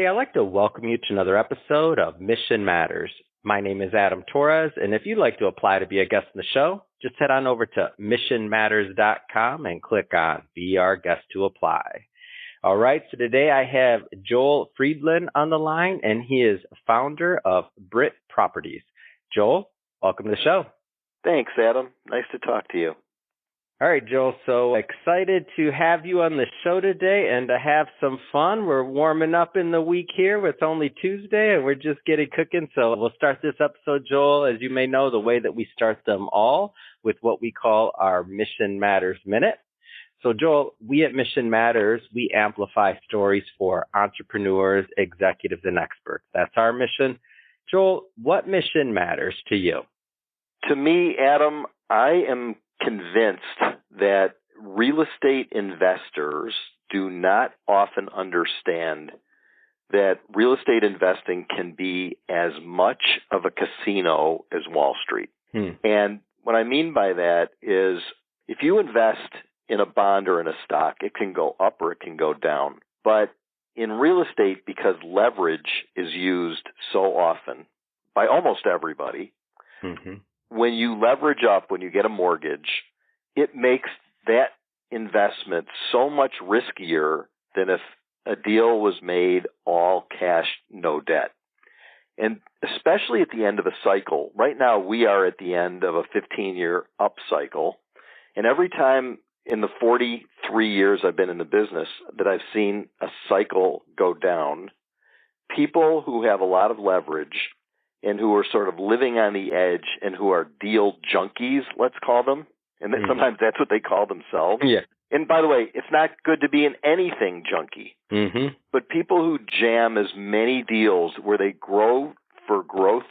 Hey, I'd like to welcome you to another episode of Mission Matters. My name is Adam Torres, and if you'd like to apply to be a guest in the show, just head on over to missionmatters.com and click on Be Our Guest to apply. All right, so today I have Joel Friedland on the line, and he is founder of Britt Properties. Joel, welcome to the show. Thanks, Adam. Nice to talk to you. All right, Joel, so excited to have you on the show today and to have some fun. We're warming up in the week here. It's only Tuesday, and we're just getting cooking. So we'll start this episode, Joel, as you may know, the way that we start them all with what we call our Mission Matters Minute. So, Joel, we at Mission Matters, we amplify stories for entrepreneurs, executives, and experts. That's our mission. Joel, what mission matters to you? To me, Adam, I am convinced that real estate investors do not often understand that real estate investing can be as much of a casino as Wall Street. And what I mean by that is if you invest in a bond or in a stock, it can go up or it can go down. But in real estate, because leverage is used so often by almost everybody, when you leverage up, when you get a mortgage, it makes that investment so much riskier than if a deal was made all cash, no debt. And especially at the end of a cycle, right now we are at the end of a 15-year up cycle. And every time in the 43 years I've been in the business that I've seen a cycle go down, people who have a lot of leverage and who are sort of living on the edge and who are deal junkies, let's call them. And then sometimes that's what they call themselves. Yeah. And by the way, it's not good to be an anything junkie. But people who jam as many deals where they grow for growth's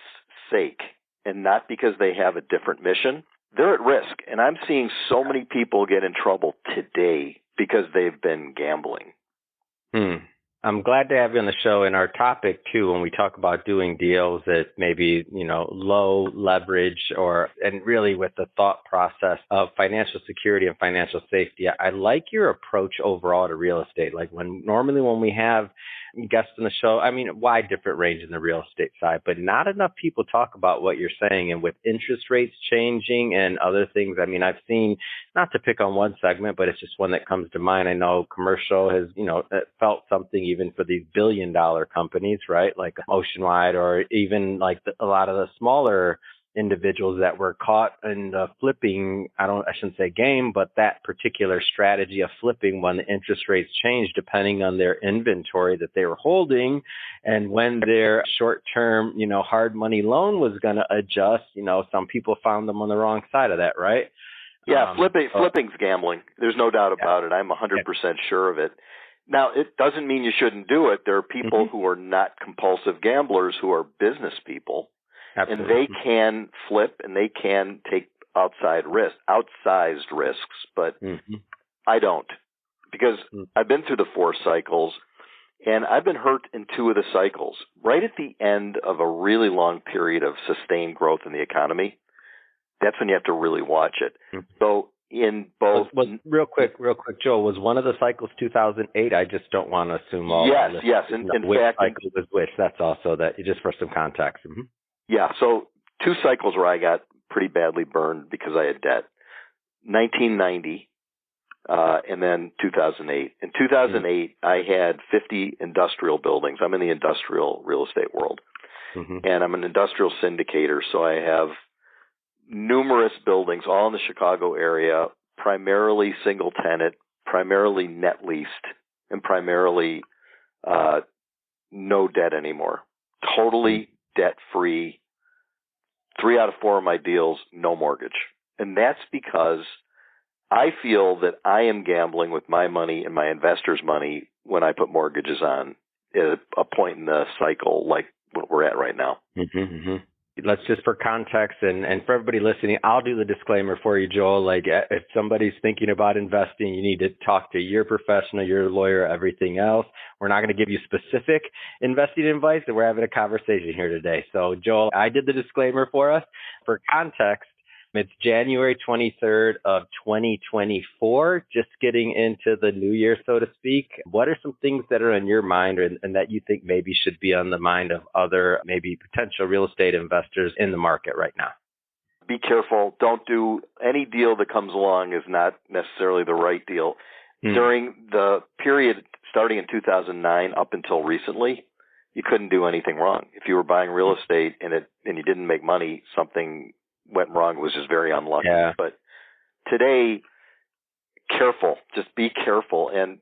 sake and not because they have a different mission, they're at risk. And I'm seeing so many people get in trouble today because they've been gambling. I'm glad to have you on the show. And our topic, too, when we talk about doing deals at maybe, low leverage and really with the thought process of financial security and financial safety, I like your approach overall to real estate. Like normally when we have guests on the show, wide different range in the real estate side, but not enough people talk about what you're saying. And with interest rates changing and other things, I've seen, not to pick on one segment, but it's just one that comes to mind. I know commercial has, felt something even for these billion-dollar companies, right? Like Oceanwide or even like a lot of the smaller individuals that were caught in the flipping, I shouldn't say game, but that particular strategy of flipping when the interest rates changed depending on their inventory that they were holding and when their short-term, hard money loan was going to adjust, some people found them on the wrong side of that, right? Yeah, flipping's gambling. There's no doubt about it. I'm 100% sure of it. Now, it doesn't mean you shouldn't do it. There are people who are not compulsive gamblers who are business people. Absolutely. And they can flip and they can take outsized risks, but I don't because I've been through the 4 cycles and I've been hurt in 2 of the cycles. Right at the end of a really long period of sustained growth in the economy, that's when you have to really watch it. So in both... Real quick, Joel, was one of the cycles 2008? I just don't want to assume all Yes. In which fact, cycle was which. That's also that, just for some context. Yeah, so 2 cycles where I got pretty badly burned because I had debt. 1990 and then 2008. In 2008, I had 50 industrial buildings. I'm in the industrial real estate world, and I'm an industrial syndicator, so I have numerous buildings all in the Chicago area, primarily single tenant, primarily net leased, and primarily no debt anymore. Totally debt-free. 3 out of 4 of my deals, no mortgage. And that's because I feel that I am gambling with my money and my investors' money when I put mortgages on at a point in the cycle like what we're at right now. Let's just for context and for everybody listening, I'll do the disclaimer for you, Joel. Like if somebody's thinking about investing, you need to talk to your professional, your lawyer, everything else. We're not going to give you specific investing advice, and we're having a conversation here today. So, Joel, I did the disclaimer for us. For context, It's January 23rd of 2024, just getting into the new year, so to speak. What are some things that are on your mind and that you think maybe should be on the mind of other maybe potential real estate investors in the market right now? Be careful. Don't do any deal that comes along is not necessarily the right deal. During the period starting in 2009 up until recently, you couldn't do anything wrong. If you were buying real estate and you didn't make money, something went wrong. It was just very unlucky. Yeah. But today, careful. Just be careful. And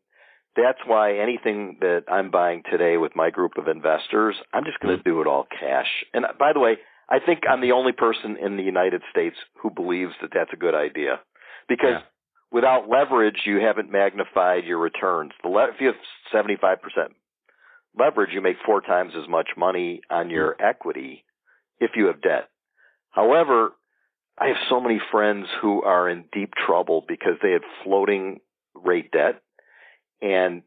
that's why anything that I'm buying today with my group of investors, I'm just going to do it all cash. And by the way, I think I'm the only person in the United States who believes that that's a good idea. Because without leverage, you haven't magnified your returns. If you have 75% leverage, you make 4 times as much money on your equity if you have debt. However, I have so many friends who are in deep trouble because they had floating rate debt, and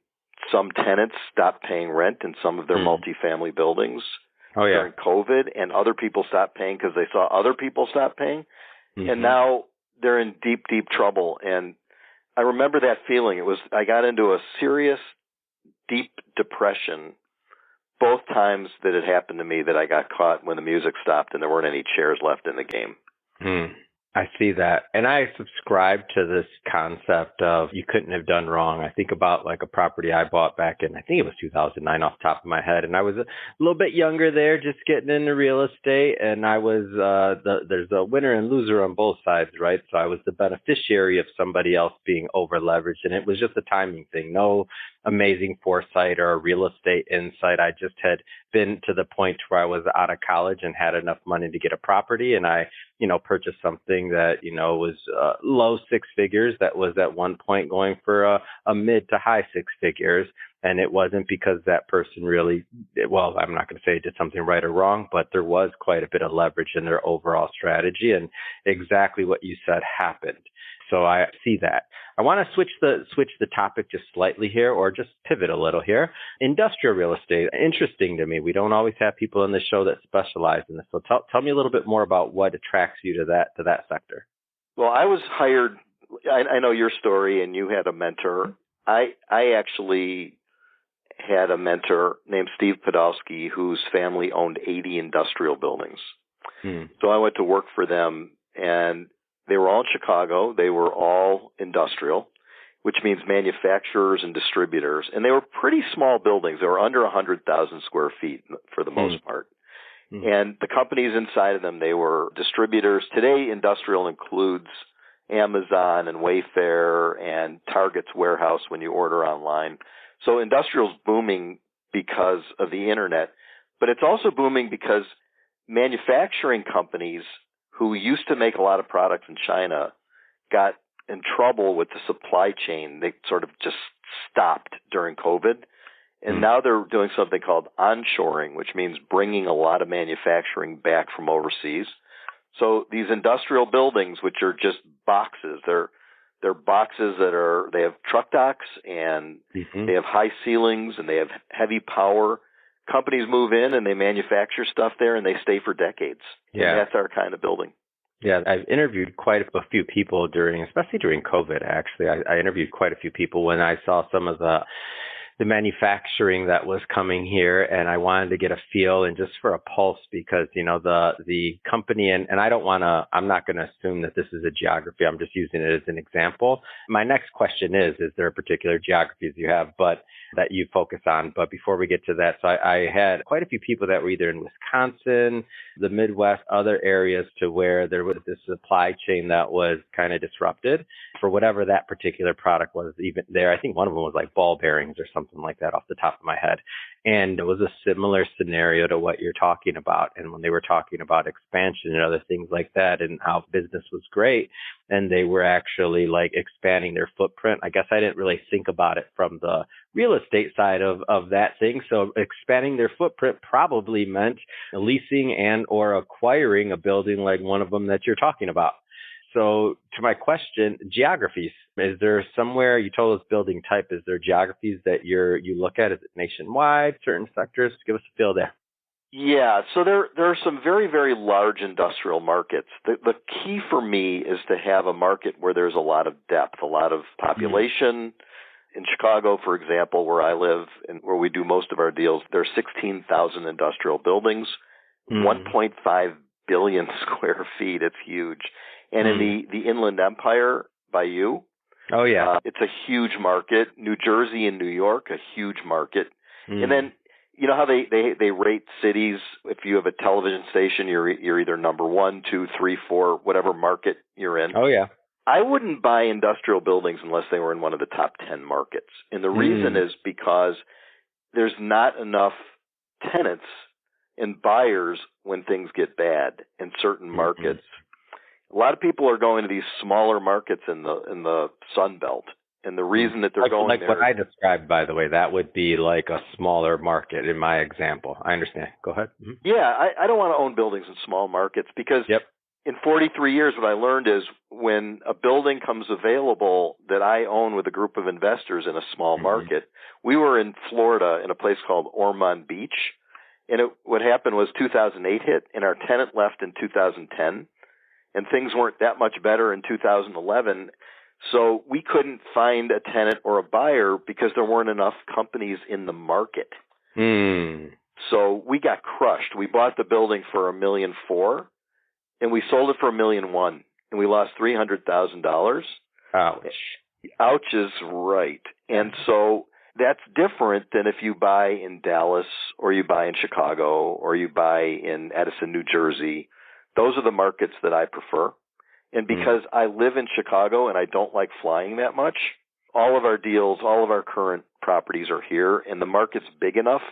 some tenants stopped paying rent in some of their multifamily buildings during COVID, and other people stopped paying because they saw other people stop paying. And now they're in deep, deep trouble. And I remember that feeling. I got into a serious, deep depression both times that it happened to me, that I got caught when the music stopped and there weren't any chairs left in the game. I see that. And I subscribe to this concept of you couldn't have done wrong. I think about like a property I bought back in, I think it was 2009 off the top of my head. And I was a little bit younger there, just getting into real estate. And I was, there's a winner and loser on both sides, right? So I was the beneficiary of somebody else being over leveraged. And it was just a timing thing. No amazing foresight or a real estate insight. I just had been to the point where I was out of college and had enough money to get a property. And I, purchased something that, was low 6 figures that was at one point going for a mid to high 6 figures. And it wasn't because that person really, well, I'm not going to say it did something right or wrong, but there was quite a bit of leverage in their overall strategy. And exactly what you said happened. So I see that. I want to switch the topic just slightly here, or just pivot a little here. Industrial real estate, interesting to me. We don't always have people on the show that specialize in this. So tell me a little bit more about what attracts you to that sector. Well, I was hired. I know your story, and you had a mentor. I actually had a mentor named Steve Podolsky, whose family owned 80 industrial buildings. So I went to work for them, and they were all in Chicago. They were all industrial, which means manufacturers and distributors. And they were pretty small buildings. They were under 100,000 square feet for the most part. And the companies inside of them, they were distributors. Today, industrial includes Amazon and Wayfair and Target's warehouse when you order online. So industrial's booming because of the internet. But it's also booming because manufacturing companies who used to make a lot of products in China got in trouble with the supply chain. They sort of just stopped during COVID. And now they're doing something called onshoring, which means bringing a lot of manufacturing back from overseas. So these industrial buildings, which are just boxes, they're boxes they have truck docks, and they have high ceilings, and they have heavy power. Companies move in and they manufacture stuff there, and they stay for decades. Yeah. And that's our kind of building. Yeah, I've interviewed quite a few people especially during COVID, actually. I interviewed quite a few people when I saw some of the manufacturing that was coming here, and I wanted to get a feel and just for a pulse, because, the company, and I'm not going to assume that this is a geography. I'm just using it as an example. My next question is there a particular geographies you have, but that you focus on? But before we get to that, so I had quite a few people that were either in Wisconsin, the Midwest, other areas to where there was this supply chain that was kind of disrupted for whatever that particular product was even there. I think one of them was like ball bearings or something like that off the top of my head. And it was a similar scenario to what you're talking about. And when they were talking about expansion and other things like that, and how business was great, and they were actually like expanding their footprint, I guess I didn't really think about it from the real estate side of that thing. So expanding their footprint probably meant leasing and or acquiring a building like one of them that you're talking about. So to my question, geographies, is there somewhere, you told us building type, is there geographies that you look at? Is it nationwide, certain sectors? Give us a feel there. Yeah, so there are some very, very large industrial markets. The key for me is to have a market where there's a lot of depth, a lot of population. In Chicago, for example, where I live and where we do most of our deals, there are 16,000 industrial buildings, 1.5 billion square feet. It's huge. And in the Inland Empire by you, oh yeah, it's a huge market. New Jersey and New York, a huge market. And then you know how they rate cities? If you have a television station, you're either number 1, 2, 3, 4, whatever market you're in. Oh yeah. I wouldn't buy industrial buildings unless they were in one of the top 10 markets. And the reason is because there's not enough tenants and buyers when things get bad in certain markets. A lot of people are going to these smaller markets in the Sun Belt. And the reason that they're going like there, what I described, by the way, that would be like a smaller market in my example. I understand. Go ahead. Yeah, I don't want to own buildings in small markets because in 43 years, what I learned is when a building comes available that I own with a group of investors in a small market, we were in Florida in a place called Ormond Beach. And what happened was 2008 hit and our tenant left in 2010 and things weren't that much better in 2011. So we couldn't find a tenant or a buyer because there weren't enough companies in the market. So we got crushed. We bought the building for $1.4 million and we sold it for $1.1 million and we lost $300,000. Ouch. Ouch is right. And so that's different than if you buy in Dallas or you buy in Chicago or you buy in Edison, New Jersey. Those are the markets that I prefer. And because I live in Chicago and I don't like flying that much, all of our deals, all of our current properties are here, and the market's big enough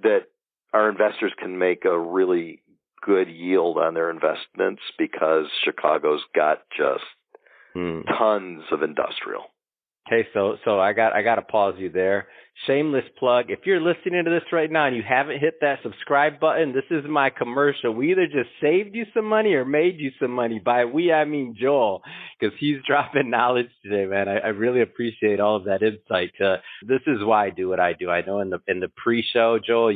that our investors can make a really good yield on their investments because Chicago's got just tons of industrial. Okay, so I got to pause you there. Shameless plug. If you're listening to this right now and you haven't hit that subscribe button, this is my commercial. We either just saved you some money or made you some money. By we, I mean Joel, because he's dropping knowledge today, man. I really appreciate all of that insight. This is why I do what I do. I know in the pre-show, Joel,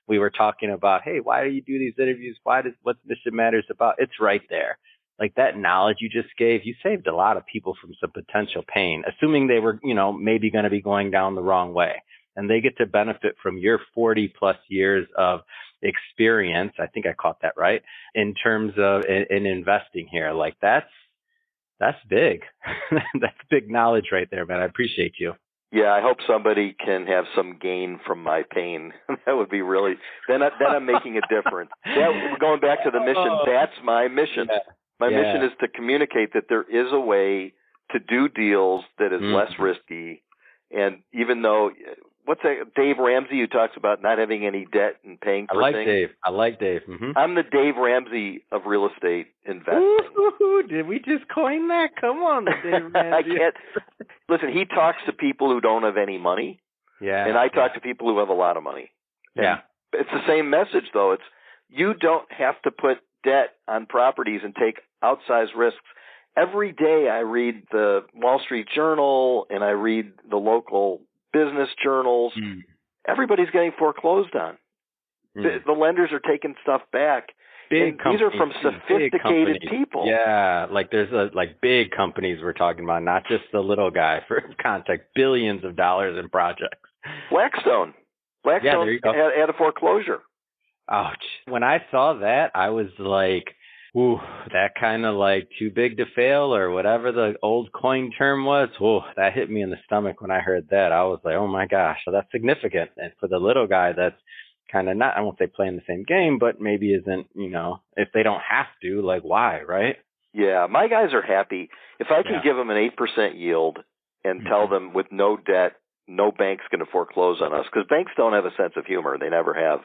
we were talking about, hey, why do you do these interviews? What's Mission Matters about? It's right there. Like that knowledge you just gave, you saved a lot of people from some potential pain, assuming they were, maybe going to be going down the wrong way. And they get to benefit from your 40 plus years of experience. I think I caught that right in terms of in investing here. Like that's big. That's big knowledge right there, man. I appreciate you. Yeah, I hope somebody can have some gain from my pain. That would be really, then I'm making a difference. Going back to the mission, that's my mission. Yeah. My mission is to communicate that there is a way to do deals that is less risky. And even though, what's that, Dave Ramsey, who talks about not having any debt and paying for things. I like Dave. I'm the Dave Ramsey of real estate investing. Ooh, did we just coin that? Come on, Dave Ramsey. I can't. Listen, he talks to people who don't have any money. Yeah. And I talk to people who have a lot of money. Yeah. And it's the same message, though. It's you don't have to put debt on properties and take outsized risks. Every day I read the Wall Street Journal and I read the local business journals. Everybody's getting foreclosed on. The lenders are taking stuff back. These are from sophisticated people. Yeah, like there's big companies we're talking about, not just the little guy. For context, billions of dollars in projects. Blackstone had a foreclosure. Ouch. When I saw that, I was like, ooh, that kind of like too big to fail or whatever the old coin term was. Ooh, that hit me in the stomach when I heard that. I was like, oh my gosh, so that's significant. And for the little guy that's kind of not, I won't say playing the same game, but maybe isn't, if they don't have to, like why, right? Yeah, my guys are happy. If I can give them an 8% yield and tell them with no debt, no bank's going to foreclose on us, because banks don't have a sense of humor. They never have.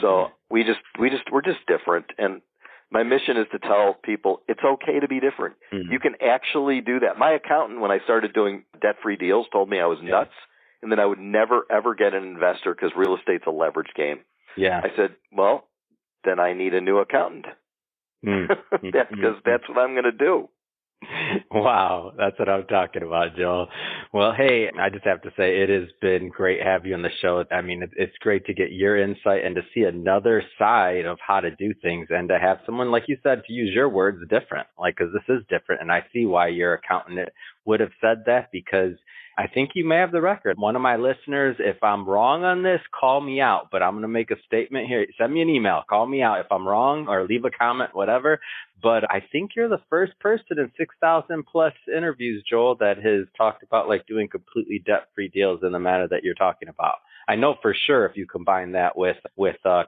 So we're just different. And my mission is to tell people it's okay to be different. You can actually do that. My accountant, when I started doing debt-free deals, told me I was nuts and that I would never, ever get an investor because real estate's a leverage game. Yeah. I said, well, then I need a new accountant. Because that's what I'm going to do. Wow, that's what I'm talking about, Joel. Well, hey, I just have to say it has been great having you on the show. I mean, it's great to get your insight and to see another side of how to do things and to have someone, like you said, to use your words, different, like, because this is different. And I see why your accountant would have said that because I think you may have the record. One of my listeners, if I'm wrong on this, call me out, but I'm going to make a statement here. Send me an email, call me out if I'm wrong or leave a comment, whatever. But I think you're the first person in 6,000 plus interviews, Joel, that has talked about like doing completely debt-free deals in the manner that you're talking about. I know for sure if you combine that with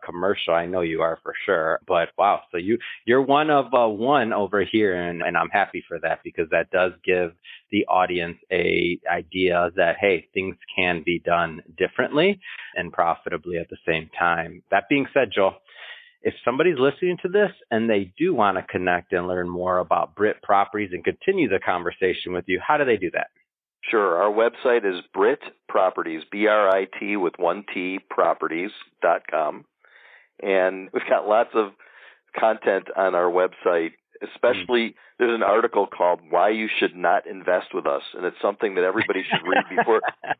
commercial, I know you are for sure. But wow, so you're one of one over here, and I'm happy for that because that does give the audience a idea that hey, things can be done differently and profitably at the same time. That being said, Joel, if somebody's listening to this and they do want to connect and learn more about Brit Properties and continue the conversation with you, how do they do that? Sure. Our website is Brit Properties, BRIT with one T, properties.com. And we've got lots of content on our website, especially there's an article called Why You Should Not Invest With Us. And it's something that everybody should read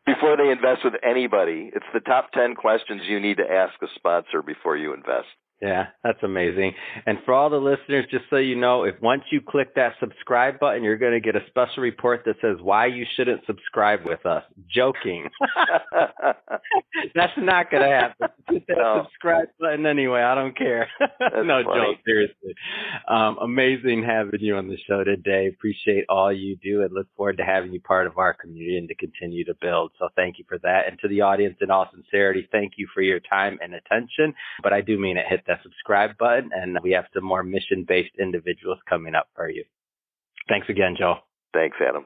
before they invest with anybody. It's the top 10 questions you need to ask a sponsor before you invest. Yeah, that's amazing. And for all the listeners, just so you know, if once you click that subscribe button, you're going to get a special report that says why you shouldn't subscribe with us. Joking. That's not going to happen. Hit that subscribe button anyway. I don't care. No, Joel, seriously. Amazing having you on the show today. Appreciate all you do and look forward to having you part of our community and to continue to build. So thank you for that. And to the audience, in all sincerity, thank you for your time and attention. But I do mean it. Hit that subscribe button, and we have some more mission-based individuals coming up for you. Thanks again, Joel. Thanks, Adam.